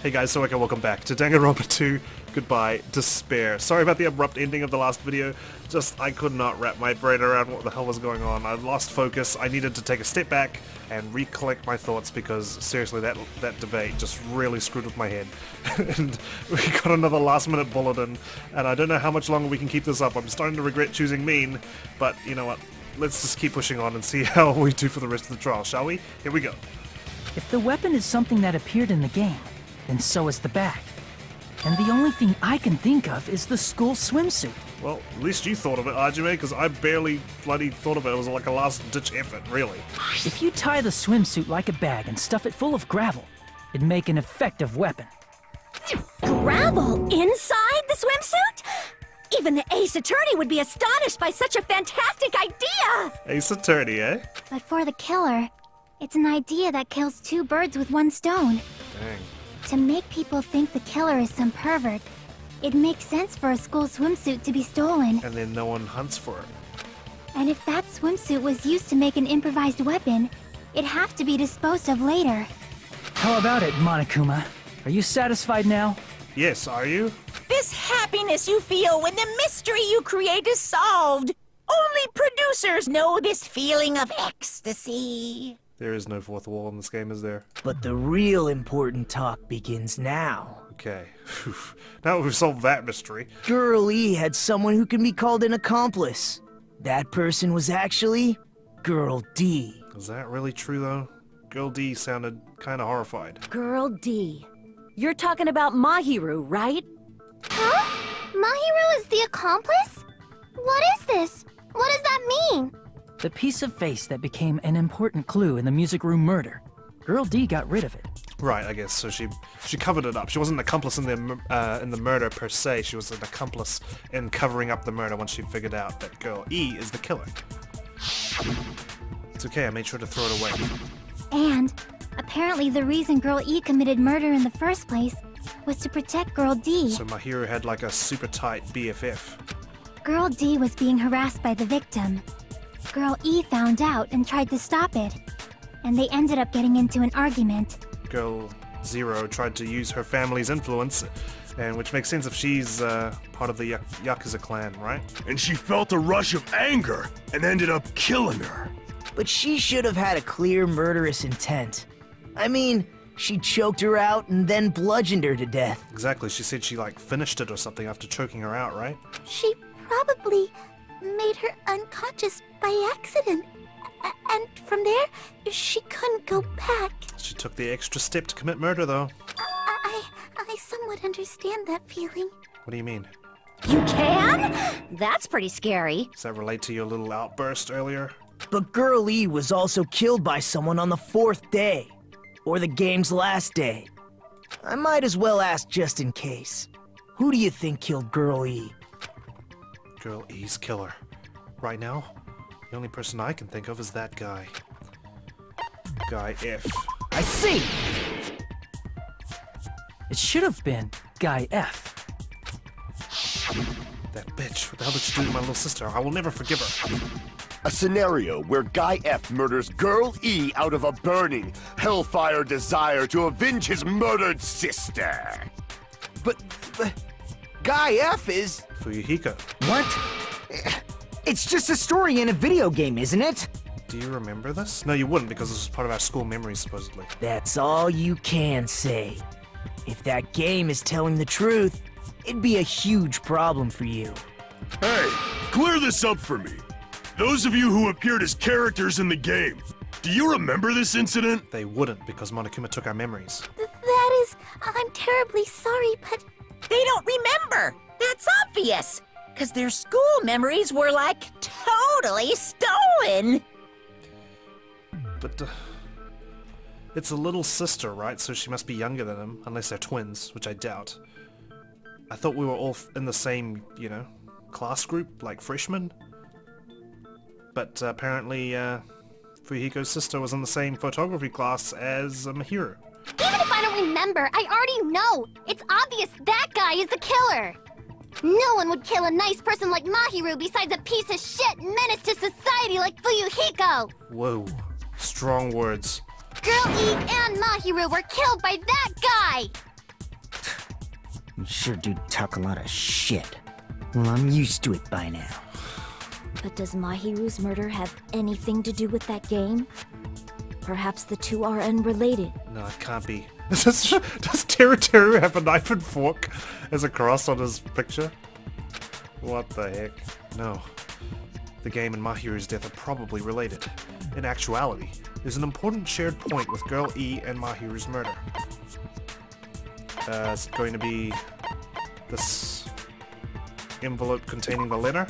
Hey guys, so okay, welcome back to Danganronpa 2, Goodbye, Despair. Sorry about the abrupt ending of the last video, just I could not wrap my brain around what the hell was going on. I lost focus, I needed to take a step back and recollect my thoughts because seriously that debate just really screwed with my head. And we got another last minute bulletin, and I don't know how much longer we can keep this up. I'm starting to regret choosing mean, but you know what, let's just keep pushing on and see how we do for the rest of the trial, shall we? Here we go. If the weapon is something that appeared in the game, then so is the bag. And the only thing I can think of is the school swimsuit. Well, at least you thought of it, Hajime, because I barely bloody thought of it. It was like a last-ditch effort, really. If you tie the swimsuit like a bag and stuff it full of gravel, it'd make an effective weapon. Gravel inside the swimsuit? Even the Ace Attorney would be astonished by such a fantastic idea! Ace Attorney, eh? But for the killer, it's an idea that kills two birds with one stone. Dang. To make people think the killer is some pervert, it makes sense for a school swimsuit to be stolen. And then no one hunts for it. And if that swimsuit was used to make an improvised weapon, it'd have to be disposed of later. How about it, Monokuma? Are you satisfied now? Yes, are you? This happiness you feel when the mystery you create is solved. Only producers know this feeling of ecstasy. There is no fourth wall in this game, is there? But the real important talk begins now. Okay. Now that we've solved that mystery. Girl E had someone who can be called an accomplice. That person was actually Girl D. Is that really true, though? Girl D sounded kind of horrified. Girl D. You're talking about Mahiru, right? Huh? Mahiru is the accomplice? What is this? What does that mean? The piece of face that became an important clue in the music room murder. Girl D got rid of it. Right, I guess. So she covered it up. She wasn't an accomplice in the murder per se. She was an accomplice in covering up the murder once she figured out that Girl E is the killer. It's okay. I made sure to throw it away. And apparently the reason Girl E committed murder in the first place was to protect Girl D. So Mahiru had like a super tight BFF. Girl D was being harassed by the victim. Girl E found out and tried to stop it, and they ended up getting into an argument. Girl Zero tried to use her family's influence, and which makes sense if she's part of the Yakuza clan, right? And she felt a rush of anger and ended up killing her. But she should have had a clear murderous intent. I mean, she choked her out and then bludgeoned her to death. Exactly, she said she like finished it or something after choking her out, right? She probably made her unconscious by accident. And from there, she couldn't go back. She took the extra step to commit murder, though. I somewhat understand that feeling. What do you mean? You can? That's pretty scary. Does that relate to your little outburst earlier? But Girl E was also killed by someone on the 4th day. Or the game's last day. I might as well ask just in case. Who do you think killed Girl E? Girl E's killer. Right now, the only person I can think of is that guy. Guy F. I see! It should have been Guy F. That bitch. What the hell did she do to my little sister? I will never forgive her. A scenario where Guy F murders Girl E out of a burning, hellfire desire to avenge his murdered sister. But Guy F is... Fuyuhiko. What? It's just a story in a video game, isn't it? Do you remember this? No, you wouldn't, because this was part of our school memories, supposedly. That's all you can say. If that game is telling the truth, it'd be a huge problem for you. Hey, clear this up for me. Those of you who appeared as characters in the game, do you remember this incident? They wouldn't, because Monokuma took our memories. That is... I'm terribly sorry, but... They don't remember. That's obvious. Because their school memories were, like, totally stolen. But, it's a little sister, right? So she must be younger than him, unless they're twins, which I doubt. I thought we were all in the same, you know, class group, like freshmen. But apparently, Fuyuhiko's sister was in the same photography class as Mahiru. Even if I don't remember, I already know! It's obvious that guy is the killer! No one would kill a nice person like Mahiru besides a piece of shit menace to society like Fuyuhiko! Whoa. Strong words. Girl E and Mahiru were killed by that guy! Sure do talk a lot of shit. Well, I'm used to it by now. But does Mahiru's murder have anything to do with that game? Perhaps the two are unrelated. No, it can't be. Does Teru Teru have a knife and fork as a cross on his picture? What the heck? No. The game and Mahiru's death are probably related. In actuality, there's an important shared point with Girl E and Mahiru's murder. It's going to be this envelope containing the letter.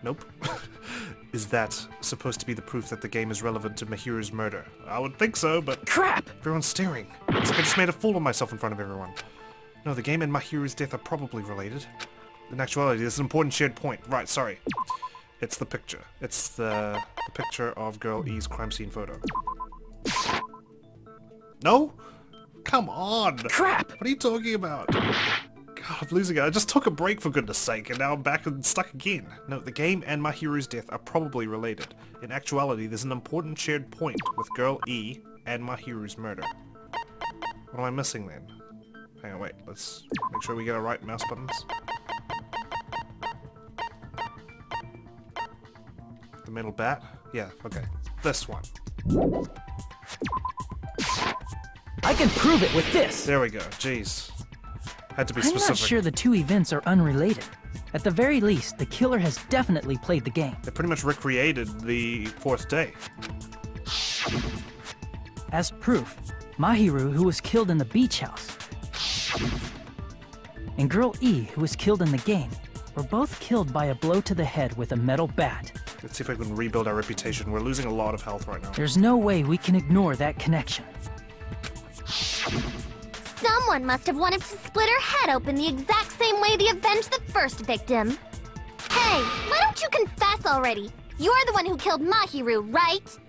Nope. Is that supposed to be the proof that the game is relevant to Mahiru's murder? I would think so, but crap! Everyone's staring. It's like I just made a fool of myself in front of everyone. No, the game and Mahiru's death are probably related. In actuality, there's an important shared point. Right, sorry. It's the picture. It's the picture of Girl E's crime scene photo. No? Come on! Crap! What are you talking about? God, I'm losing it. I just took a break for goodness sake, and now I'm back and stuck again. No, the game and Mahiru's death are probably related. In actuality, there's an important shared point with Girl E and Mahiru's murder. What am I missing then? Hang on, wait. Let's make sure we get our right mouse buttons. The metal bat? Yeah, okay. This one. I can prove it with this! There we go. Jeez. Had to be specific. I'm not sure the two events are unrelated. At the very least, the killer has definitely played the game. They pretty much recreated the fourth day. As proof, Mahiru, who was killed in the beach house, and Girl E, who was killed in the game, were both killed by a blow to the head with a metal bat. Let's see if I can rebuild our reputation. We're losing a lot of health right now. There's no way we can ignore that connection. Someone must have wanted to split her head open the exact same way they avenged the first victim. Hey, why don't you confess already? You're the one who killed Mahiru, right?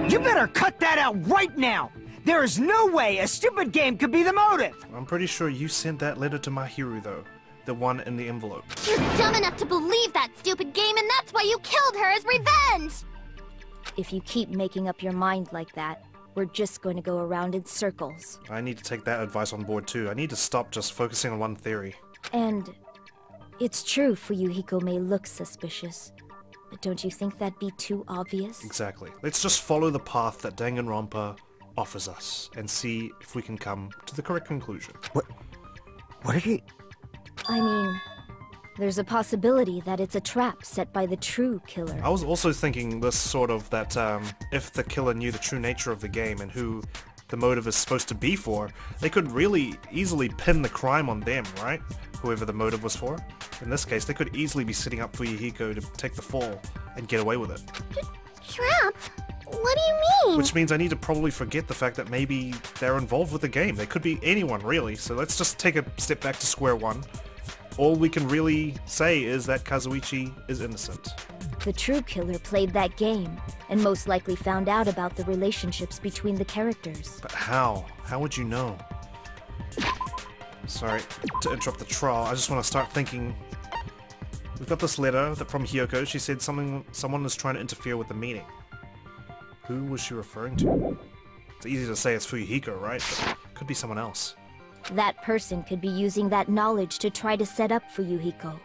You better cut that out right now! There is no way a stupid game could be the motive! I'm pretty sure you sent that letter to Mahiru, though. The one in the envelope. You're dumb enough to believe that stupid game, and that's why you killed her as revenge! If you keep making up your mind like that, we're just going to go around in circles. I need to take that advice on board, too. I need to stop just focusing on one theory. And it's true Fuyuhiko may look suspicious, but don't you think that'd be too obvious? Exactly. Let's just follow the path that Danganronpa offers us and see if we can come to the correct conclusion. What are you... I mean, there's a possibility that it's a trap set by the true killer. I was also thinking this sort of that if the killer knew the true nature of the game and who the motive is supposed to be for, they could really easily pin the crime on them, right? Whoever the motive was for. In this case, they could easily be setting up Fuyuhiko to take the fall and get away with it. Trap? What do you mean? Which means I need to probably forget the fact that maybe they're involved with the game. They could be anyone, really. So let's just take a step back to square one. All we can really say is that Kazuichi is innocent. The true killer played that game, and most likely found out about the relationships between the characters. But how? How would you know? Sorry to interrupt the trial, I just want to start thinking. We've got this letter from Hiyoko. She said someone was trying to interfere with the meeting. Who was she referring to? It's easy to say it's Fuyuhiko, right? But it could be someone else. That person could be using that knowledge to try to set up Fuyuhiko.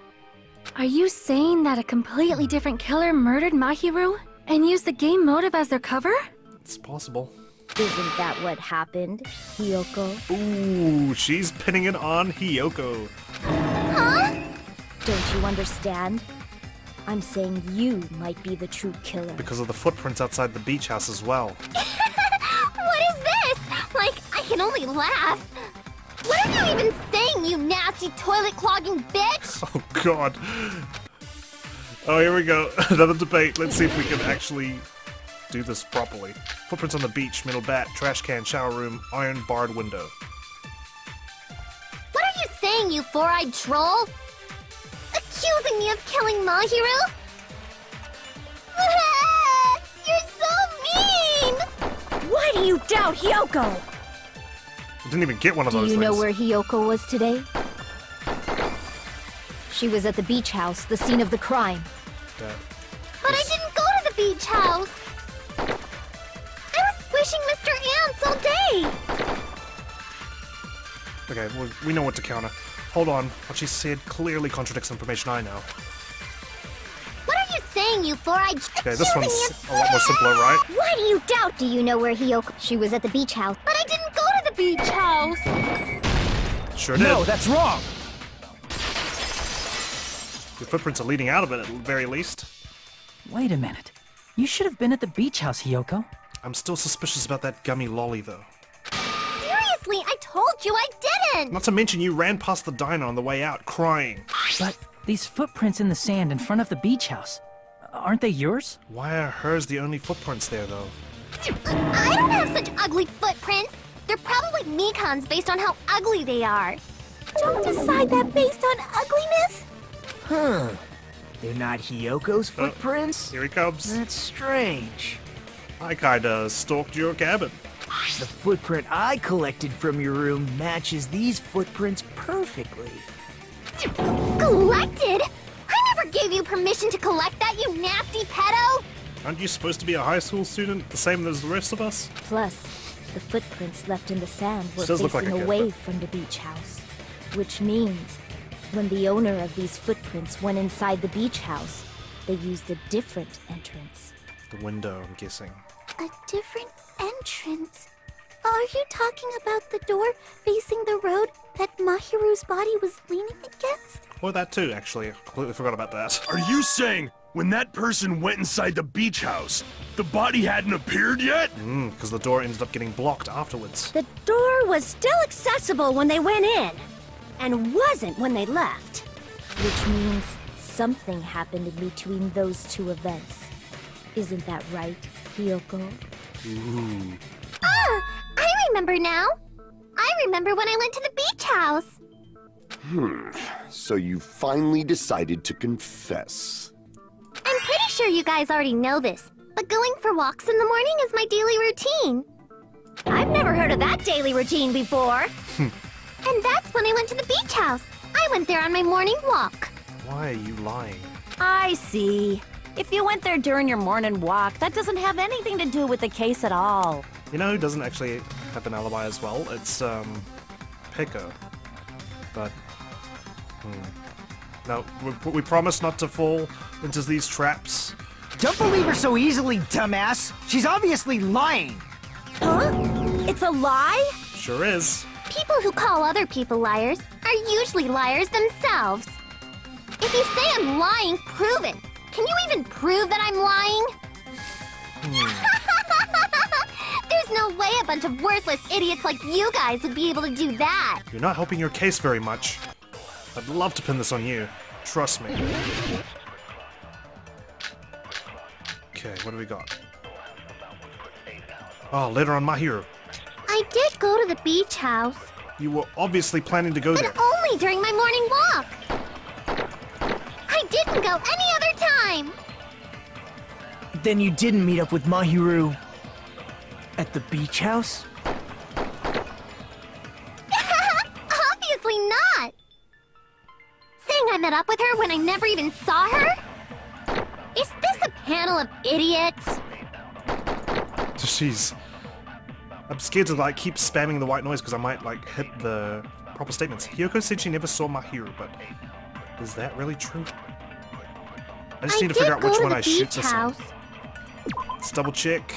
Are you saying that a completely different killer murdered Mahiru and used the game motive as their cover? It's possible. Isn't that what happened, Hiyoko? Ooh, she's pinning it on Hiyoko. Huh? Don't you understand? I'm saying you might be the true killer. Because of the footprints outside the beach house as well. What is this? Like, I can only laugh. What are you even saying, you nasty toilet-clogging bitch? Oh, God. Oh, here we go. Another debate. Let's see if we can actually do this properly. Footprints on the beach, metal bat, trash can, shower room, iron barred window. What are you saying, you four-eyed troll? Accusing me of killing Mahiru? You're so mean! Why do you doubt Hiyoko? I didn't even get one of those Do you things. know where Hiyoko was today? She was at the beach house, the scene of the crime. But I didn't go to the beach house! I was squishing Mr. Ants all day! Okay, well, we know what to counter. Hold on, what she said clearly contradicts information I know. What are you saying, you forage? Okay, this one's a lot more simpler, right? Why do you doubt? Do you know where Hiyoko? She was at the beach house. But I didn't go to the beach house. Sure did. No, that's wrong! Your footprints are leading out of it at the very least. Wait a minute. You should have been at the beach house, Hiyoko. I'm still suspicious about that gummy lolly, though. Seriously, I told you I didn't! Not to mention you ran past the diner on the way out, crying. But these footprints in the sand in front of the beach house, aren't they yours? Why are hers the only footprints there, though? I don't have such ugly footprints! They're probably Mikan's based on how ugly they are. Don't decide that based on ugliness? Huh. They're not Hiyoko's footprints? Here he comes. That's strange. I kinda stalked your cabin. The footprint I collected from your room matches these footprints perfectly. Collected? I never gave you permission to collect that, you nasty pedo! Aren't you supposed to be a high school student, the same as the rest of us? Plus, the footprints left in the sand were Does look like facing a kid, away but- from the beach house. Which means, when the owner of these footprints went inside the beach house, they used a different entrance. The window, I'm guessing. A different entrance? Are you talking about the door facing the road that Mahiru's body was leaning against? Or that too, actually. I completely forgot about that. Are you saying when that person went inside the beach house, the body hadn't appeared yet? Because the door ended up getting blocked afterwards. The door was still accessible when they went in, and wasn't when they left. Which means something happened in between those two events. Isn't that right, Hiyoko? Ooh. Ah! I remember now! I remember when I went to the beach house! So you finally decided to confess. I'm pretty sure you guys already know this, but going for walks in the morning is my daily routine. I've never heard of that daily routine before. And that's when I went to the beach house. I went there on my morning walk. Why are you lying? I see. If you went there during your morning walk, that doesn't have anything to do with the case at all. You know who doesn't actually have an alibi as well? It's, Pico. But, No, we promise not to fall into these traps. Don't believe her so easily, dumbass. She's obviously lying. Huh? It's a lie? Sure is. People who call other people liars are usually liars themselves. If you say I'm lying, prove it. Can you even prove that I'm lying? There's no way a bunch of worthless idiots like you guys would be able to do that. You're not helping your case very much. I'd love to pin this on you. Trust me. Okay, what do we got? Oh, later on Mahiru. I did go to the beach house, You were obviously planning to go there. but only during my morning walk. I didn't go any other time. Then you didn't meet up with Mahiru at the beach house? Obviously not. Saying I met up with her when I never even saw her? Is this a panel of idiots? Jeez. I'm scared to like keep spamming the white noise because I might like hit the proper statements. Hiyoko said she never saw Mahiru, but is that really true? I just need to figure out which one I shoot this on. Let's double check.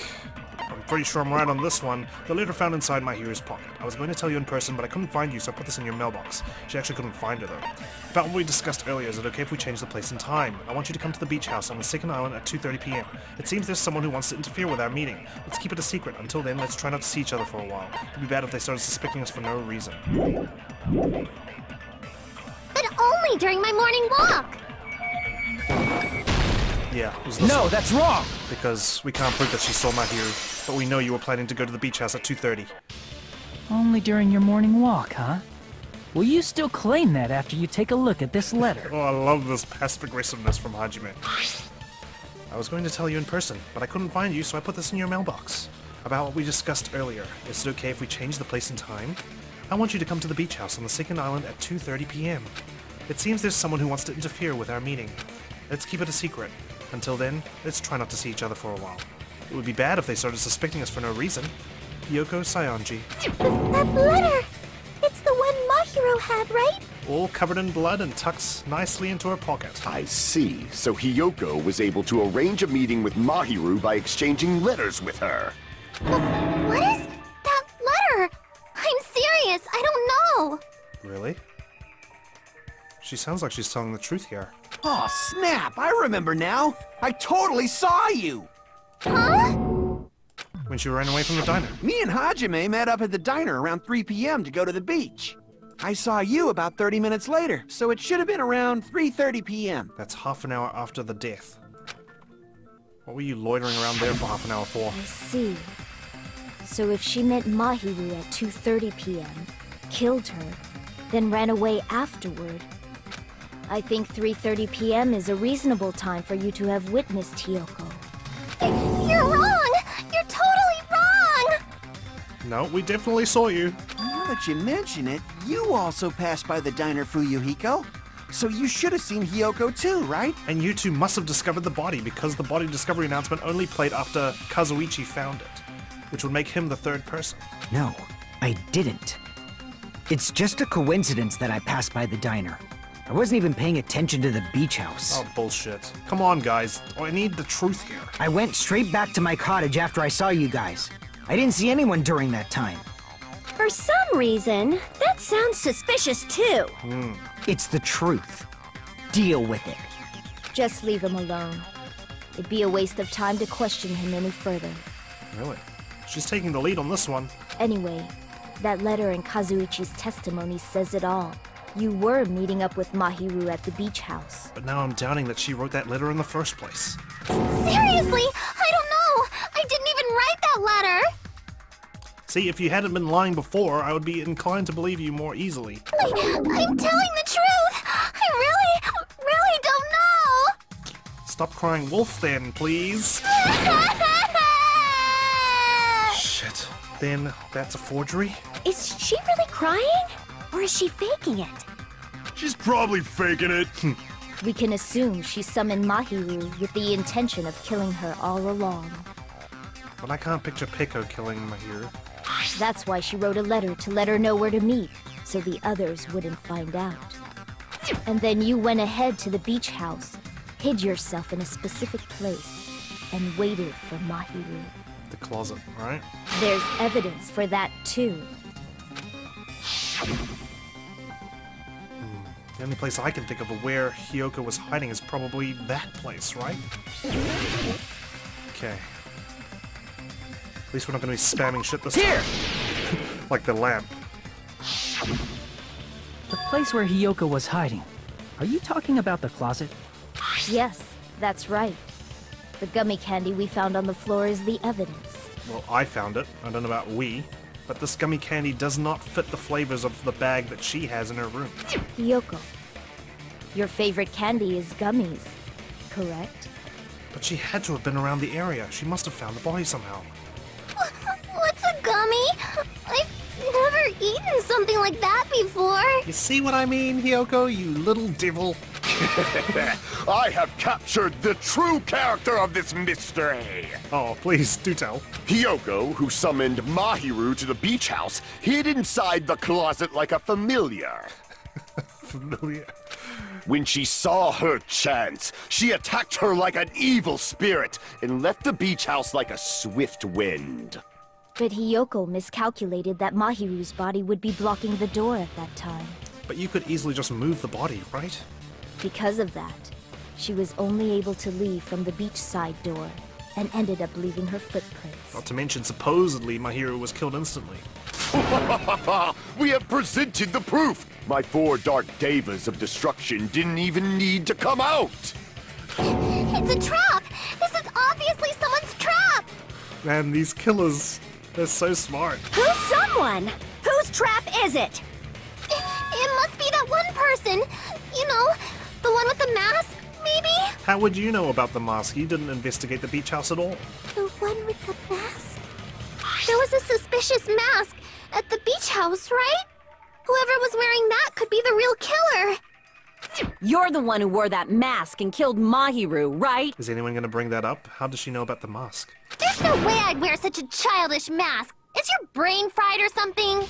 I'm pretty sure I'm right on this one. The letter found inside Mahiru's pocket. I was going to tell you in person, but I couldn't find you, so I put this in your mailbox. She actually couldn't find her, though. About what we discussed earlier, is it okay if we change the place and time? I want you to come to the beach house on the second island at 2:30 p.m. It seems there's someone who wants to interfere with our meeting. Let's keep it a secret. Until then, let's try not to see each other for a while. It'd be bad if they started suspecting us for no reason. But only during my morning walk. Yeah, it was this No, one. that's wrong! Because we can't prove that she saw Mahiru, but we know you were planning to go to the beach house at 2:30. Only during your morning walk, huh? Will you still claim that after you take a look at this letter? Oh, I love this passive aggressiveness from Hajime. I was going to tell you in person, but I couldn't find you, so I put this in your mailbox. About what we discussed earlier. Is it okay if we change the place and time? I want you to come to the beach house on the second island at 2:30 p.m. It seems there's someone who wants to interfere with our meeting. Let's keep it a secret. Until then, let's try not to see each other for a while. It would be bad if they started suspecting us for no reason. Yoko Sayonji. That letter! It's the one Mahiru had, right? All covered in blood and tucks nicely into her pocket. I see. So Hiyoko was able to arrange a meeting with Mahiru by exchanging letters with her. What is that letter? I'm serious, I don't know. Really? She sounds like she's telling the truth here. Oh, snap! I remember now! I totally saw you! Huh? When she ran away from the diner. Me and Hajime met up at the diner around 3 p.m. to go to the beach. I saw you about 30 minutes later, so it should have been around 3:30 p.m. That's half an hour after the death. What were you loitering around there for half an hour for? I see. So if she met Mahiru at 2:30 p.m., killed her, then ran away afterward, I think 3:30 p.m. is a reasonable time for you to have witnessed Hiyoko. You're wrong! You're totally wrong! No, we definitely saw you. Now that you mention it, you also passed by the diner, Fuyuhiko. So you should have seen Hiyoko too, right? And you two must have discovered the body because the body discovery announcement only played after Kazuichi found it, which would make him the third person. No, I didn't. It's just a coincidence that I passed by the diner. I wasn't even paying attention to the beach house. Oh, bullshit. Come on, guys. I need the truth here. I went straight back to my cottage after I saw you guys. I didn't see anyone during that time. For some reason, that sounds suspicious too. It's the truth. Deal with it. Just leave him alone. It'd be a waste of time to question him any further. Really? She's taking the lead on this one. Anyway, that letter in Kazuichi's testimony says it all. You were meeting up with Mahiru at the beach house. But now I'm doubting that she wrote that letter in the first place. Seriously? I don't know! I didn't even write that letter! See, if you hadn't been lying before, I would be inclined to believe you more easily. I'm telling the truth! I really don't know! Stop crying wolf then, please. Shit. Then that's a forgery? Is she really crying? Or is she faking it? She's probably faking it. We can assume she summoned Mahiru with the intention of killing her all along. But I can't picture Peko killing Mahiru. That's why she wrote a letter to let her know where to meet, so the others wouldn't find out. And then you went ahead to the beach house, hid yourself in a specific place, and waited for Mahiru. The closet, right? There's evidence for that too. The only place I can think of where Hiyoko was hiding is probably that place, right? Okay. At least we're not going to be spamming shit this time. Like the lamp. The place where Hiyoko was hiding. Are you talking about the closet? Yes, that's right. The gummy candy we found on the floor is the evidence. Well, I found it. I don't know about we. But this gummy candy does not fit the flavors of the bag that she has in her room. Hiyoko, your favorite candy is gummies, correct? But she had to have been around the area. She must have found the body somehow. What's a gummy? I've never eaten something like that before. You see what I mean, Hiyoko, you little devil? I have captured the true character of this mystery. Oh, please, do tell. Hiyoko, who summoned Mahiru to the beach house, hid inside the closet like a familiar. Familiar. When she saw her chance, she attacked her like an evil spirit and left the beach house like a swift wind. But Hiyoko miscalculated that Mahiru's body would be blocking the door at that time. But you could easily just move the body, right? Because of that, she was only able to leave from the beachside door and ended up leaving her footprints. Not to mention, supposedly, Mahiru was killed instantly. We have presented the proof! My 4 dark devas of destruction didn't even need to come out! It's a trap! This is obviously someone's trap! Man, these killers, they're so smart. Who's someone? Whose trap is it? It must be that one person! You know, the one with the mask, maybe? How would you know about the mask? You didn't investigate the beach house at all. The one with the mask? There was a suspicious mask at the beach house, right? Whoever was wearing that could be the real killer. You're the one who wore that mask and killed Mahiru, right? Is anyone going to bring that up? How does she know about the mask? There's no way I'd wear such a childish mask. Is your brain fried or something?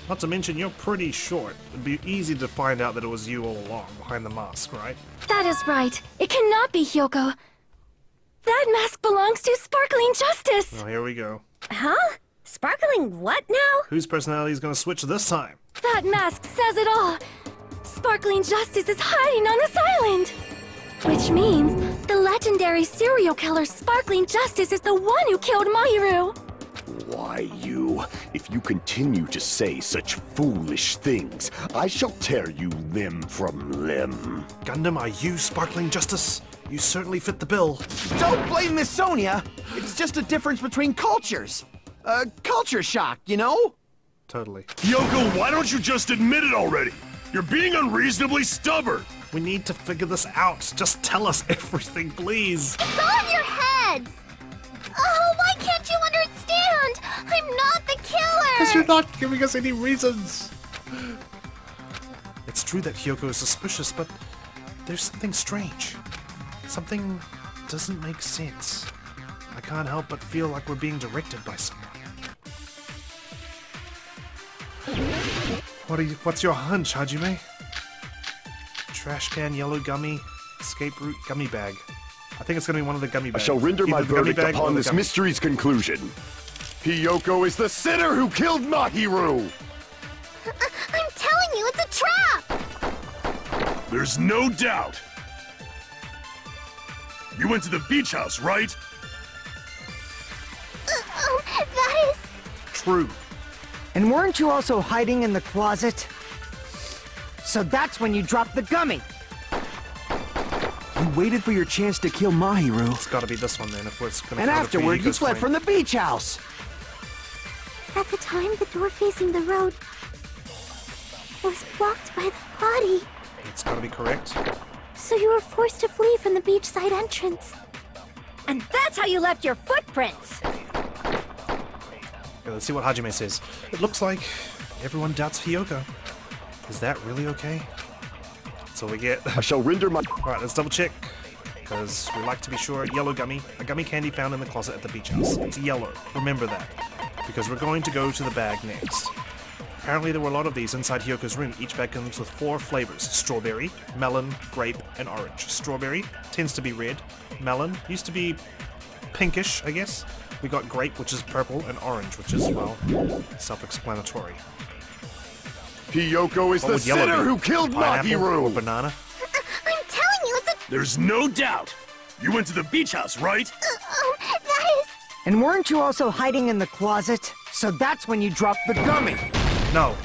Not to mention, you're pretty short. It'd be easy to find out that it was you all along, behind the mask, right? That is right. It cannot be Hyoko. That mask belongs to Sparkling Justice! Oh, here we go. Huh? Sparkling what now? Whose personality is gonna switch this time? That mask says it all! Sparkling Justice is hiding on this island! Which means the legendary serial killer Sparkling Justice is the one who killed Mahiru! Why, you? If you continue to say such foolish things, I shall tear you limb from limb. Gundam, are you Sparkling Justice? You certainly fit the bill. Don't blame Miss Sonia. It's just a difference between cultures. Culture shock, you know? Totally. Hyoko, why don't you just admit it already? You're being unreasonably stubborn. We need to figure this out. Just tell us everything, please. It's all in your heads! Oh, why can't you understand? I'm not the killer! Because you're not giving us any reasons. It's true that Hyoko is suspicious, but there's something strange. Something doesn't make sense. I can't help but feel like we're being directed by someone. What's your hunch, Hajime? Trash can, yellow gummy, escape route, gummy bag. I think it's gonna be one of the gummy bags. I shall render my Either the gummy verdict bag or upon the this gummy. mystery's conclusion. Hyoko is the sinner who killed Mahiru! I'm telling you, it's a trap! There's no doubt. You went to the beach house, right? That is... True. And weren't you also hiding in the closet? So that's when you dropped the gummy. You waited for your chance to kill Mahiru. It's gotta be this one then, if we're gonna And cover afterward, you Fuyuhiko's fled claim. from the beach house. At the time, the door facing the road was blocked by the body. It's gotta be correct. So you were forced to flee from the beachside entrance. And that's how you left your footprints! Okay, let's see what Hajime says. It looks like everyone doubts Hyoko. Is that really okay? That's all we get. I shall render my... Alright, let's double check. Because we like to be sure. Yellow gummy. A gummy candy found in the closet at the beach house. It's yellow. Remember that. Because we're going to go to the bag next. Apparently there were a lot of these inside Hyoko's room. Each bag comes with 4 flavors. Strawberry, melon, grape, and orange. Strawberry tends to be red. Melon used to be pinkish, I guess. We got grape, which is purple, and orange, which is, well, self-explanatory. Hyoko is What the would yellow sinner be? who killed Pineapple or Mahiru! banana? I'm telling you, it's a... There's no doubt. You went to the beach house, right? that is... And weren't you also hiding in the closet? So that's when you dropped the gummy. No.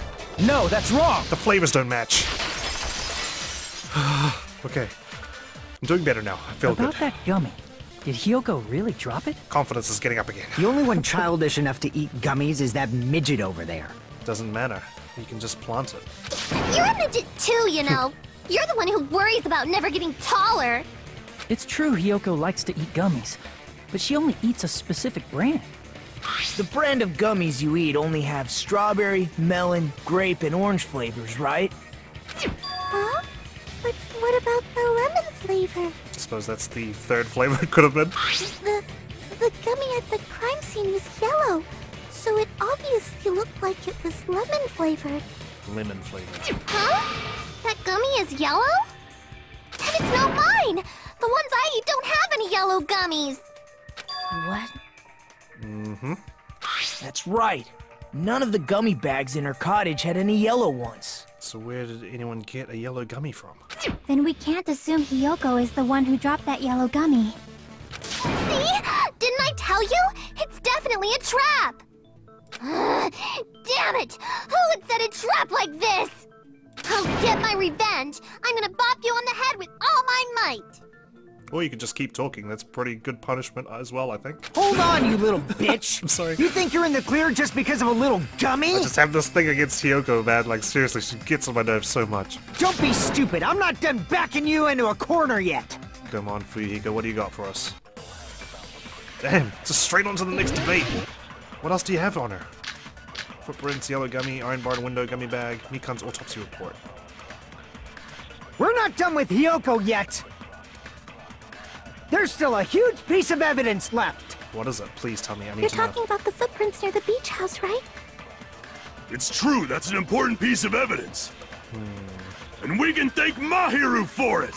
No, that's wrong. The flavors don't match. Okay. I'm doing better now. I feel About good. that gummy, did Hyoko really drop it? Confidence is getting up again. The only one childish enough to eat gummies is that midget over there. Doesn't matter. You can just plant it. You're a midget too, you know. You're the one who worries about never getting taller. It's true Hyoko likes to eat gummies, but she only eats a specific brand. The brand of gummies you eat only have strawberry, melon, grape, and orange flavors, right? Huh? But what about the lemon flavor? I suppose that's the third flavor it could have been. The gummy at the crime scene was yellow, so it obviously looked like it was lemon flavored. Lemon flavor. Huh? That gummy is yellow? Then it's not mine! The ones I eat don't have any yellow gummies! What? Mm-hmm. That's right. None of the gummy bags in her cottage had any yellow ones. So where did anyone get a yellow gummy from? Then we can't assume Hyoko is the one who dropped that yellow gummy. See? Didn't I tell you? It's definitely a trap! Damn it! Who would set a trap like this? I'll get my revenge! I'm gonna bop you on the head with all my might! Or you could just keep talking. That's pretty good punishment as well, I think. Hold on, you little bitch! I'm sorry. You think you're in the clear just because of a little gummy? I just have this thing against Hyoko, man. Like, seriously, she gets on my nerves so much. Don't be stupid. I'm not done backing you into a corner yet. Come on, Fuyuhiko, what do you got for us? Damn, just straight on to the next debate. What else do you have on her? Footprints, yellow gummy, iron barred window, gummy bag, Mikan's autopsy report. We're not done with Hyoko yet. There's still a huge piece of evidence left. What is it? Please tell me. I need You're to know. talking about the footprints near the beach house, right? It's true, that's an important piece of evidence. And we can thank Mahiru for it!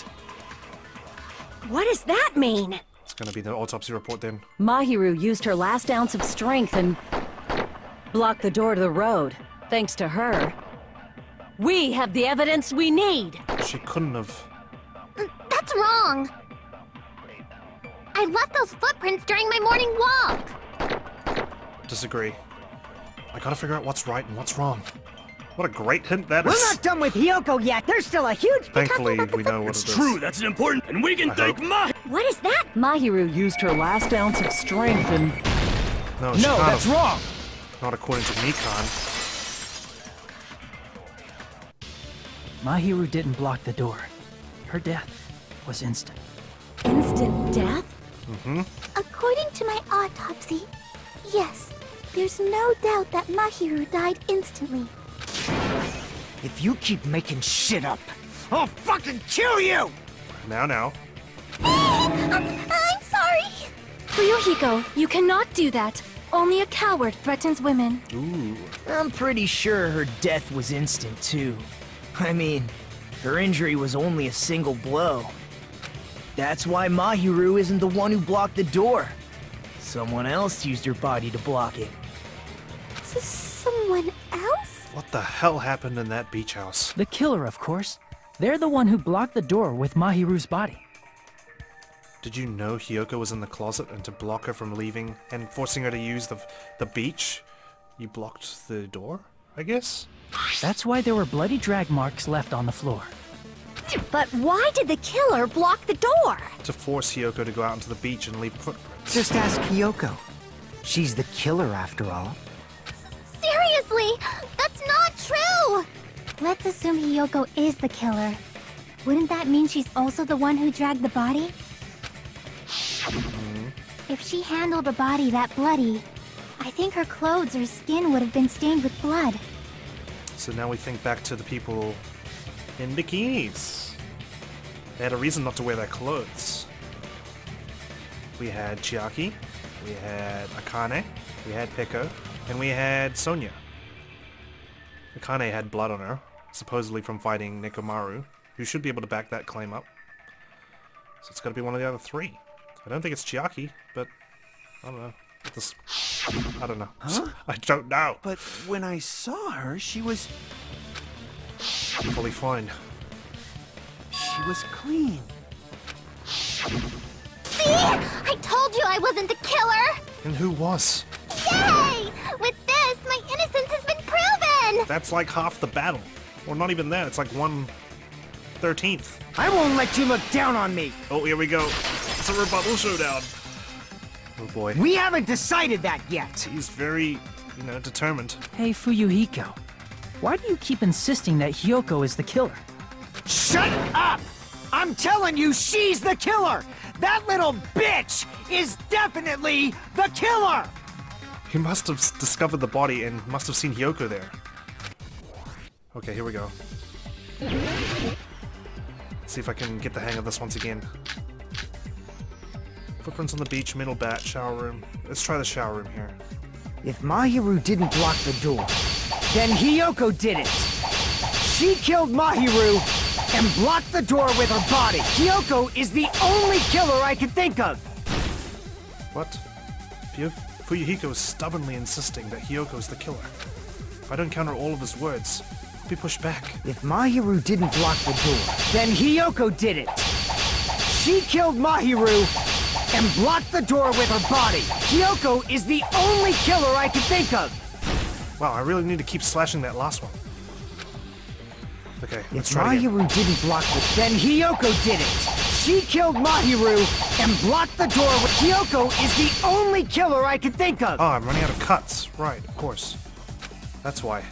What does that mean? It's gonna be the autopsy report then. Mahiru used her last ounce of strength and blocked the door to the road. Thanks to her, we have the evidence we need. She couldn't have. That's wrong. I left those footprints during my morning walk. Disagree. I gotta figure out what's right and what's wrong. What a great hint that We're is. not done with Hiyoko yet. There's still a huge... Thankfully, we know what It's it is. true, that's an important... And we can thank Mahiru! What is that? Mahiru used her last ounce of strength and... No, she No, can't that's have. wrong. Not according to Mikan. Mahiru didn't block the door. Her death was instant. Instant death? According to my autopsy, yes, there's no doubt that Mahiru died instantly. If you keep making shit up, I'll fucking kill you! Now. I'm sorry. Fuyuhiko, you cannot do that. Only a coward threatens women. Ooh. I'm pretty sure her death was instant, too. I mean, her injury was only a single blow. That's why Mahiru isn't the one who blocked the door. Someone else used her body to block it. Someone else? What the hell happened in that beach house? The killer, of course. They're the one who blocked the door with Mahiru's body. Did you know Hiyoko was in the closet, and to block her from leaving and forcing her to use the beach, you blocked the door, I guess? That's why there were bloody drag marks left on the floor. But why did the killer block the door? To force Hiyoko to go out into the beach and leave footprints. Just ask Hiyoko. She's the killer, after all. Seriously, that's not true! Let's assume Hiyoko is the killer. Wouldn't that mean she's also the one who dragged the body? If she handled a body that bloody, I think her clothes or skin would have been stained with blood. So now we think back to the people in bikinis. They had a reason not to wear their clothes. We had Chiaki, we had Akane, we had Peko, and we had Sonia. Akane had blood on her, supposedly from fighting Nekomaru, who should be able to back that claim up. So it's gotta be one of the other three. I don't think it's Chiaki, but I don't know. I don't know. Huh? I don't know. But when I saw her, she was Fully fine. clean. See? I told you I wasn't the killer! And who was? Yay! With this, my innocence has been proven! That's like half the battle. Or not even that, it's like 1/13. I won't let you look down on me! Oh, here we go. It's a rebuttal showdown. Oh boy. We haven't decided that yet! He's very, determined. Hey, Fuyuhiko. Why do you keep insisting that Hiyoko is the killer? Shut up! I'm telling you, she's the killer! That little bitch is definitely the killer! He must have discovered the body and must have seen Hiyoko there. Okay, here we go. Let's see if I can get the hang of this once again. Footprints on the beach, middle bat, shower room. Let's try the shower room here. If Mahiru didn't block the door, then Hiyoko did it! She killed Mahiru and blocked the door with her body! Hiyoko is the only killer I can think of! What? Fuyuhiko is stubbornly insisting that Hiyoko is the killer. If I don't counter all of his words, I'll be pushed back. If Mahiru didn't block the door, then Hiyoko did it! She killed Mahiru and blocked the door with her body! Hiyoko is the only killer I can think of! Wow, I really need to keep slashing that last one. Okay, let's If try it again. Mahiru didn't block it, then Hiyoko did it! She killed Mahiru and blocked the door with... Hiyoko is the only killer I can think of! Oh, I'm running out of cuts. Right, of course. That's why.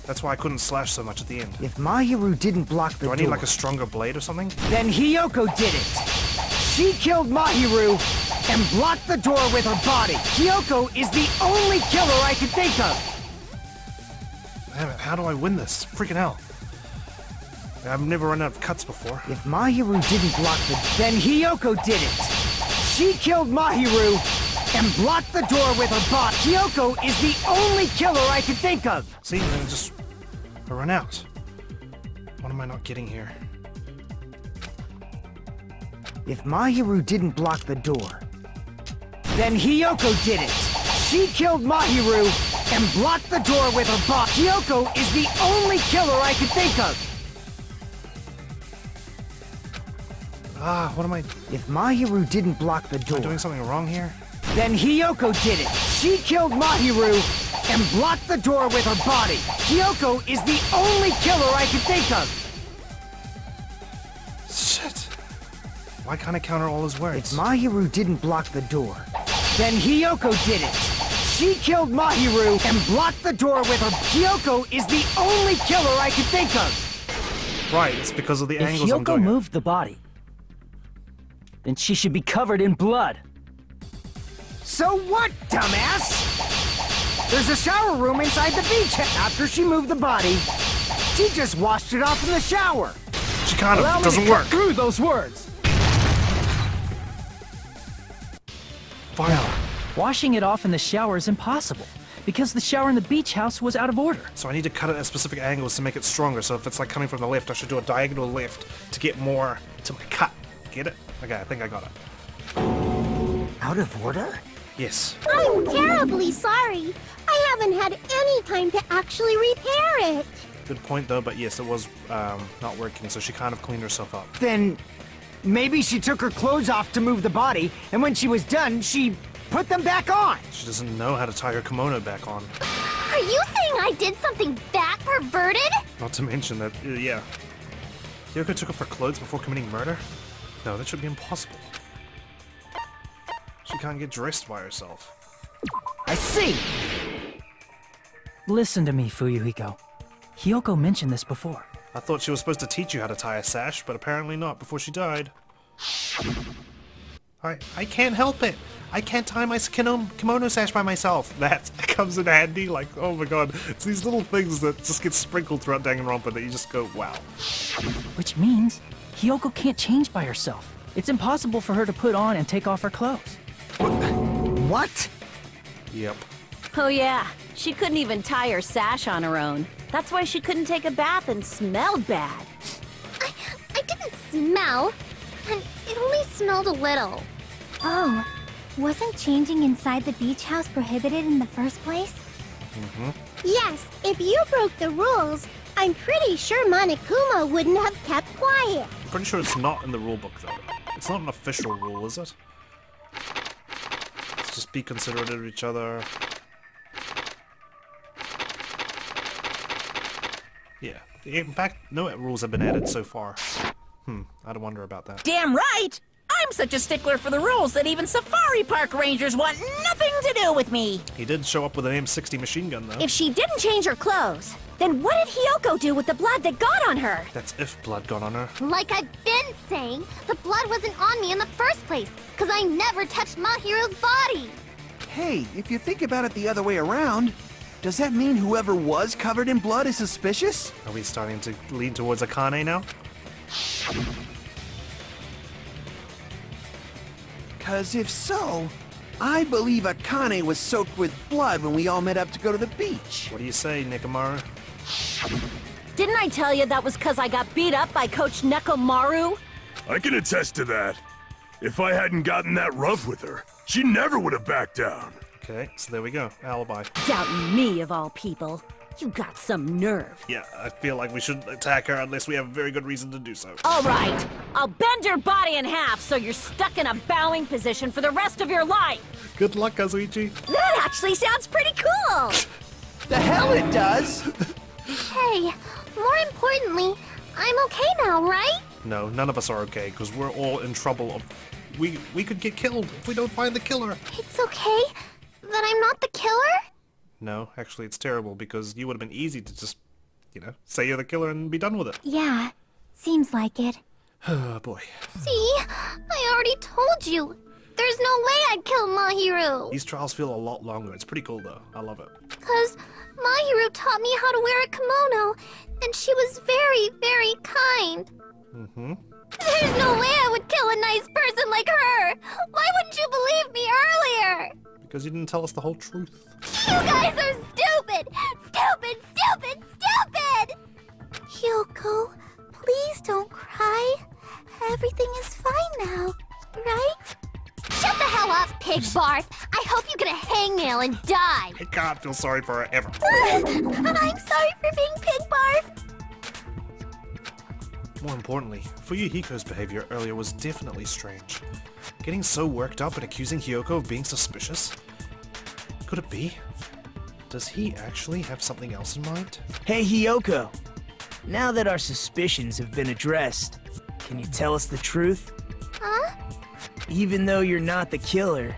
That's why I couldn't slash so much at the end. If Mahiru didn't block the Do I door... need like a stronger blade or something? Then Hiyoko did it! She killed Mahiru and blocked the door with her body! Hiyoko is the only killer I can think of! Damn it, how do I win this? Freaking hell. I've never run out of cuts before. If Mahiru didn't block the... Then Hiyoko did it! She killed Mahiru and blocked the door with her body. Kyoko is the only killer I can think of. See, then just run out. What am I not getting here? If Mahiru didn't block the door, then Hiyoko did it. She killed Mahiru and blocked the door with her body. Kyoko is the only killer I can think of. Ah, what am I... If Mahiru didn't block the Am door, I doing something wrong here? then Hiyoko did it. She killed Mahiru and blocked the door with her body. Kyoko is the only killer I can think of. Shit. Why can't I counter all his If words? Mahiru didn't block the door, then Hiyoko did it. She killed Mahiru and blocked the door with her. Kyoko is the only killer I can think of. Right, it's because of the If angles I'm Hiyoko doing. moved the body, then she should be covered in blood. So what, dumbass? There's a shower room inside the beach. After she moved the body, she just washed it off in the shower. She kind Allow of me doesn't to cut work. through those words. Finally. Washing it off in the shower is impossible, because the shower in the beach house was out of order. So I need to cut it at specific angles to make it stronger. So if it's like coming from the left, I should do a diagonal lift to get more to my cut. Get it? Okay, I think I got it. Out of order? Yes. I'm terribly sorry. I haven't had any time to actually repair it. Good point though, but yes, it was not working, so she kind of cleaned herself up. Then maybe she took her clothes off to move the body, and when she was done, she put them back on. She doesn't know how to tie her kimono back on. Are you saying I did something that perverted? Not to mention that, yeah. Kyoko took off her clothes before committing murder? No, that should be impossible. She can't get dressed by herself. I see. Listen to me, Fuyuhiko. Hiyoko mentioned this before. I thought she was supposed to teach you how to tie a sash, but apparently not before she died. I can't help it. I can't tie my kimono sash by myself. That comes in handy. Like, oh my god. It's these little things that just get sprinkled throughout Danganronpa that you just go, wow. Which means Hiyoko can't change by herself. It's impossible for her to put on and take off her clothes. What? Yep. Oh yeah, she couldn't even tie her sash on her own. That's why she couldn't take a bath and smelled bad. I didn't smell, and it only smelled a little. Oh, wasn't changing inside the beach house prohibited in the first place? Yes, if you broke the rules, I'm pretty sure Monokuma wouldn't have kept quiet. I'm pretty sure it's not in the rulebook though. It's not an official rule, is it? Let's just be considerate of each other. Yeah. In fact, no rules have been added so far. I'd wonder about that. Damn right! I'm such a stickler for the rules that even safari park rangers want nothing to do with me. He did show up with an M60 machine gun though. If she didn't change her clothes, then what did Hiyoko do with the blood that got on her? That's if blood got on her. Like I've been saying, the blood wasn't on me in the first place, because I never touched Mahiru's body. Hey, if you think about it the other way around, does that mean whoever was covered in blood is suspicious? Are we starting to lean towards Akane now? Cause if so, I believe Akane was soaked with blood when we all met up to go to the beach. What do you say, Nekomaru? Didn't I tell you that was because I got beat up by Coach Nekomaru? I can attest to that. If I hadn't gotten that rough with her, she never would have backed down. Okay, so there we go. Alibi. Doubting me of all people. You got some nerve. Yeah, I feel like we shouldn't attack her unless we have a very good reason to do so. All right, I'll bend your body in half so you're stuck in a bowing position for the rest of your life. Good luck, Kazuichi. That actually sounds pretty cool! The hell it does! Hey, more importantly, I'm okay now, right? No, none of us are okay, because we're all in trouble. We could get killed if we don't find the killer. It's okay that I'm not the killer? No, actually it's terrible, because you would have been easy to just, you know, say you're the killer and be done with it. Yeah, seems like it. Oh boy. See, I already told you. There's no way I'd kill Mahiru. These trials feel a lot longer. It's pretty cool though. I love it. Because Mahiru taught me how to wear a kimono, and she was very, very kind. There's no way I would kill a nice person like her. Why wouldn't you believe me earlier? Because you didn't tell us the whole truth. You guys are stupid! Stupid, stupid, stupid! Hyoko, please don't cry. Everything is fine now, right? Shut the hell up, pig barf! I hope you get a hangnail and die! I can't feel sorry for her ever. I'm sorry for being pig barf! More importantly, Fuyuhiko's behavior earlier was definitely strange. Getting so worked up and accusing Hyoko of being suspicious? Could it be? Does he actually have something else in mind? Hey, Hyoko. Now that our suspicions have been addressed, can you tell us the truth? Huh? Even though you're not the killer,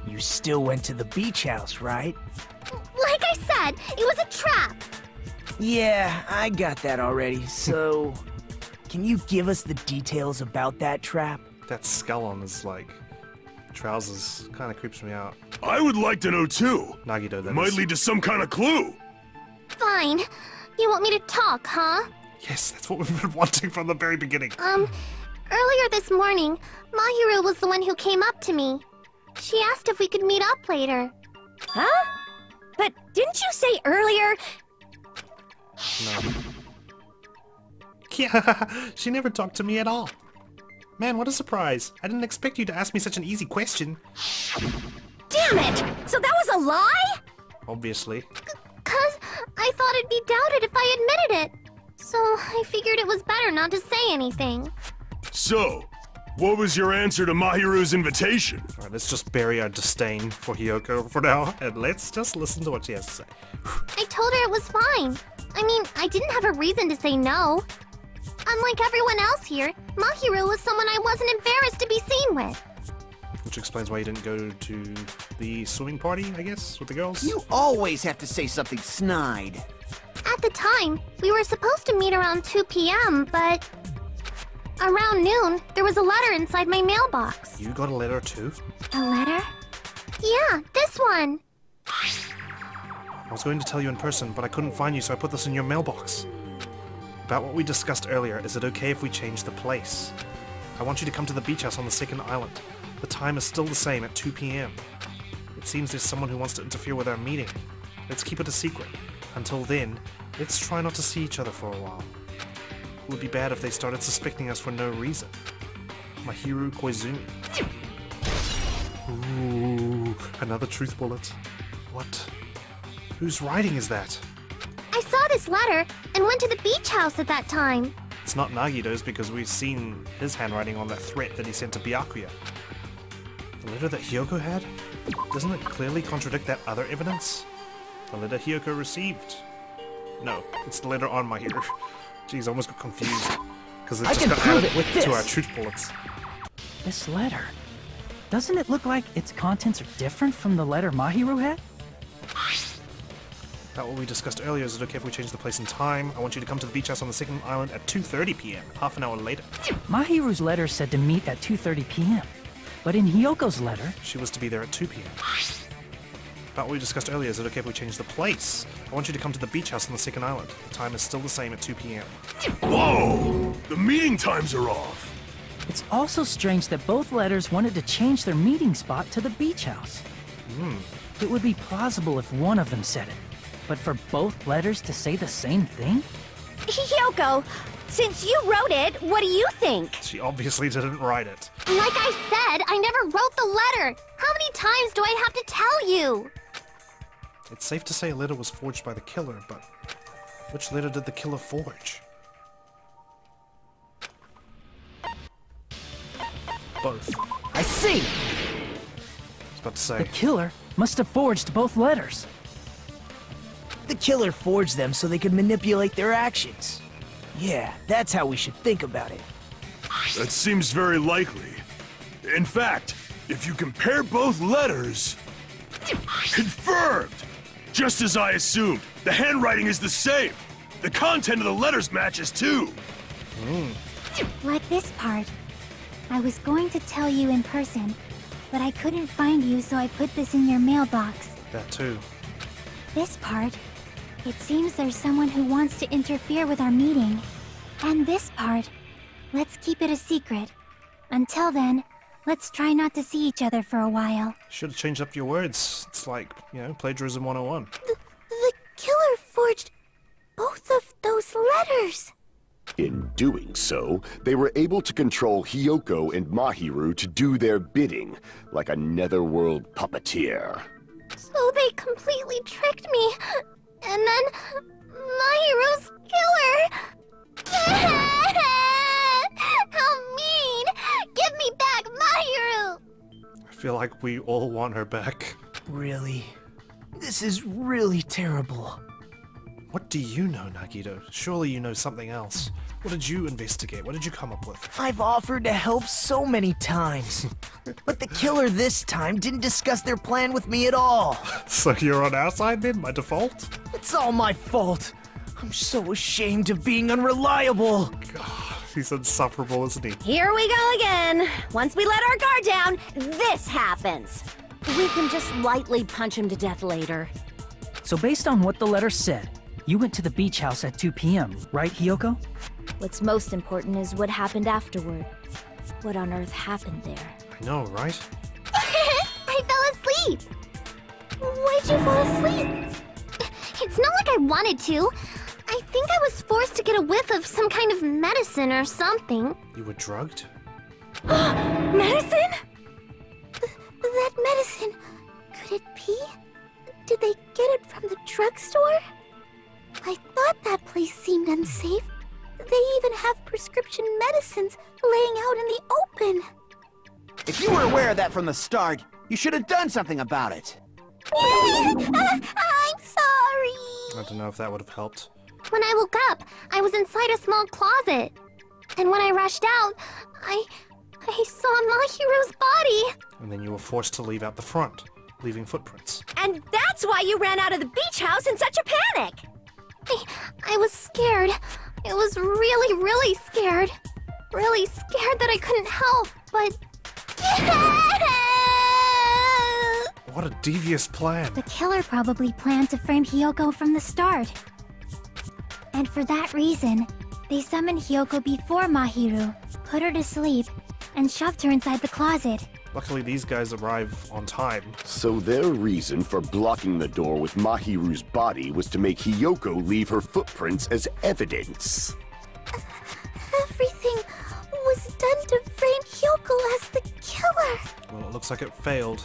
you still went to the beach house, right? Like I said, it was a trap! Yeah, I got that already, so... Can you give us the details about that trap? That skull on his, trousers kind of creeps me out. I would like to know too. Nagito, that Might is. lead to some kind of clue. Fine. You want me to talk, huh? Yes, that's what we've been wanting from the very beginning. Earlier this morning, Mahiru was the one who came up to me. She asked if we could meet up later. Huh? But didn't you say earlier? No. Yeah, she never talked to me at all. Man, what a surprise. I didn't expect you to ask me such an easy question. Damn it! So that was a lie? Obviously. 'Cause I thought it'd be doubted if I admitted it. So I figured it was better not to say anything. So, what was your answer to Mahiru's invitation? Alright, let's just bury our disdain for Hyoko for now, and let's just listen to what she has to say. I told her it was fine. I mean, I didn't have a reason to say no. Unlike everyone else here, Mahiru was someone I wasn't embarrassed to be seen with. Which explains why you didn't go to the swimming party, I guess, with the girls? You always have to say something snide. At the time, we were supposed to meet around 2 p.m., but... around noon, there was a letter inside my mailbox. You got a letter too? A letter? Yeah, this one. I was going to tell you in person, but I couldn't find you, so I put this in your mailbox. About what we discussed earlier, is it okay if we change the place? I want you to come to the beach house on the second island. The time is still the same at 2 p.m. It seems there's someone who wants to interfere with our meeting. Let's keep it a secret. Until then, let's try not to see each other for a while. It would be bad if they started suspecting us for no reason. Mahiru Koizumi. Ooh, another truth bullet. What? Whose writing is that? I saw this letter and went to the beach house at that time. It's not Nagito's because we've seen his handwriting on that threat that he sent to Byakuya. The letter that Hyoko had? Doesn't it clearly contradict that other evidence? The letter Hyoko received. No, it's the letter on Mahiru. Jeez, I almost got confused. Because it I just can got prove added it with this. to our truth bullets. This letter. Doesn't it look like its contents are different from the letter Mahiru had? About what we discussed earlier, is it okay if we change the place and time? I want you to come to the beach house on the second island at 2:30 p.m., half an hour later. Mahiru's letter said to meet at 2:30 p.m. But in Hyoko's letter... She was to be there at 2 p.m. About what we discussed earlier, is it okay if we change the place? I want you to come to the beach house on the second island. The time is still the same at 2 p.m. Whoa! The meeting times are off. It's also strange that both letters wanted to change their meeting spot to the beach house. It would be plausible if one of them said it. But for both letters to say the same thing? Hyoko, since you wrote it, what do you think? She obviously didn't write it. Like I said, I never wrote the letter. How many times do I have to tell you? It's safe to say a letter was forged by the killer, but which letter did the killer forge? Both. I see! I was about to The say. killer must have forged both letters. The killer forged them so they could manipulate their actions. Yeah, that's how we should think about it. That seems very likely. In fact, if you compare both letters... Confirmed! Just as I assumed, the handwriting is the same. The content of the letters matches too. Like this part. I was going to tell you in person, but I couldn't find you, so I put this in your mailbox. That too. This part. It seems there's someone who wants to interfere with our meeting. And this part. Let's keep it a secret. Until then, Let's try not to see each other for a while. Should have changed up your words. It's like, plagiarism 101. The killer forged both of those letters. In doing so, they were able to control Hiyoko and Mahiru to do their bidding, like a netherworld puppeteer. So they completely tricked me. And then Mahiru's killer. How mean! Give me back Mahiru! I feel like we all want her back. Really? This is really terrible. What do you know, Nagito? Surely you know something else. What did you investigate? What did you come up with? I've offered to help so many times. But the killer this time didn't discuss their plan with me at all. So you're on our side then, by default? It's all my fault. I'm so ashamed of being unreliable. God, he's insufferable, isn't he? Here we go again. Once we let our guard down, this happens. We can just lightly punch him to death later. So based on what the letter said, you went to the beach house at 2 p.m., right, Hiyoko? What's most important is what happened afterward. What on earth happened there? I know, right? I fell asleep. Why'd you fall asleep? It's not like I wanted to. I think I was forced to get a whiff of some kind of medicine or something. You were drugged? Medicine? That medicine, could it be? Did they get it from the drugstore? I thought that place seemed unsafe. They even have prescription medicines laying out in the open. If you were aware of that from the start, you should have done something about it. I'm sorry. I don't know if that would have helped. When I woke up, I was inside a small closet. And when I rushed out, I saw Mahiru's body. And then you were forced to leave out the front, leaving footprints. And that's why you ran out of the beach house in such a panic! I was scared. I was really, really scared. Really scared that I couldn't help, but... What a devious plan. The killer probably planned to frame Hiyoko from the start. And for that reason, they summoned Hiyoko before Mahiru, put her to sleep, and shoved her inside the closet. Luckily, these guys arrive on time. So their reason for blocking the door with Mahiru's body was to make Hiyoko leave her footprints as evidence. Everything was done to frame Hiyoko as the killer. Well, it looks like it failed.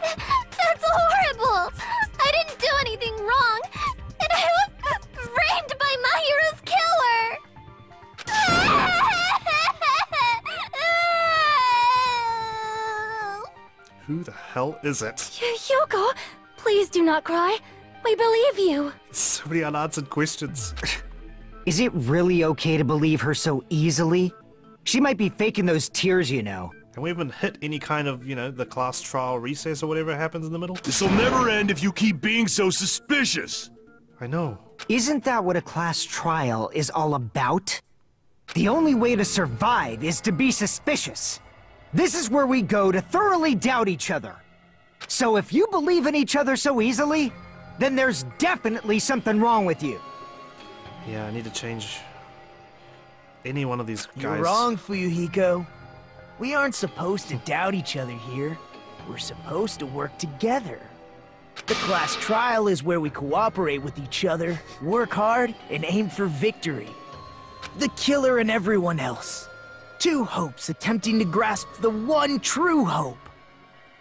That's horrible! I didn't do anything wrong, and I was framed by Mahiru's killer! Who the hell is it? Hiyoko, please do not cry. We believe you. So many unanswered questions. Is it really okay to believe her so easily? She might be faking those tears, you know. And we haven't hit any kind of, the class trial recess or whatever happens in the middle. This'll never end if you keep being so suspicious. I know. Isn't that what a class trial is all about? The only way to survive is to be suspicious. This is where we go to thoroughly doubt each other. So if you believe in each other so easily, then there's definitely something wrong with you. Yeah, I need to change any one of these guys. You're wrong, Fuyuhiko. We aren't supposed to doubt each other here. We're supposed to work together. The class trial is where we cooperate with each other, work hard, and aim for victory. The killer and everyone else. Two hopes attempting to grasp the one true hope.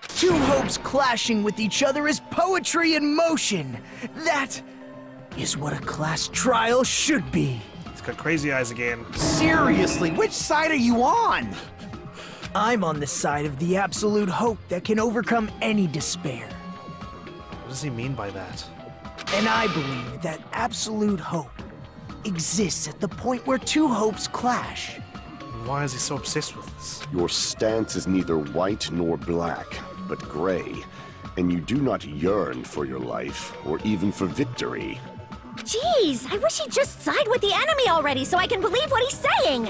Two hopes clashing with each other is poetry in motion. That is what a class trial should be. He's got crazy eyes again. Seriously, which side are you on? I'm on the side of the absolute hope that can overcome any despair. What does he mean by that? And I believe that absolute hope exists at the point where two hopes clash. Why is he so obsessed with this? Your stance is neither white nor black, but gray, and you do not yearn for your life, or even for victory. Jeez, I wish he'd just side with the enemy already so I can believe what he's saying!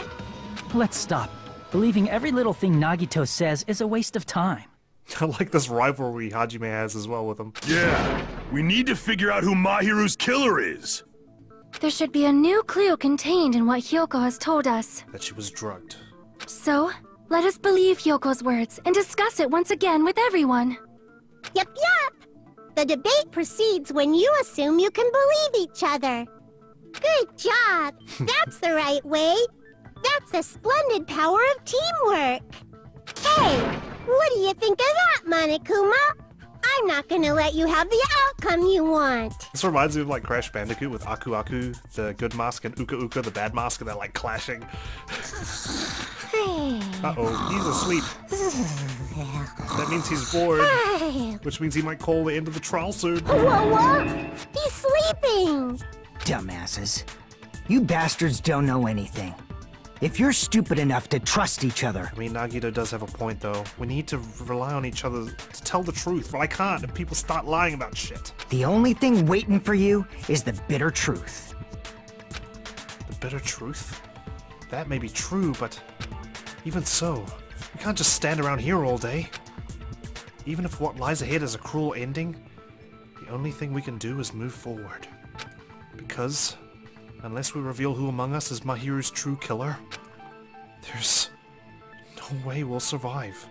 Let's stop. Believing every little thing Nagito says is a waste of time. I like this rivalry Hajime has as well with him. Yeah, we need to figure out who Mahiru's killer is. There should be a new clue contained in what Hiyoko has told us. That she was drugged. So, Let us believe Yoko's words and discuss it once again with everyone. Yep, yep. The debate proceeds when you assume you can believe each other. Good job. That's the right way. That's the splendid power of teamwork. Hey, what do you think of that, Monokuma? I'm not gonna let you have the outcome you want. This reminds me of like Crash Bandicoot with Aku Aku, the good mask, and Uka Uka, the bad mask, and they're like clashing. Uh-oh, he's asleep. That means he's bored, which means he might call the end of the trial soon. What? He's sleeping! Dumbasses. You bastards don't know anything. If you're stupid enough to trust each other... I mean, Nagito does have a point, though. We need to rely on each other to tell the truth, but I can't if people start lying about shit. The only thing waiting for you is the bitter truth. The bitter truth? That may be true, but even so, we can't just stand around here all day. Even if what lies ahead is a cruel ending, the only thing we can do is move forward. Because, unless we reveal who among us is Mahiru's true killer, there's no way we'll survive.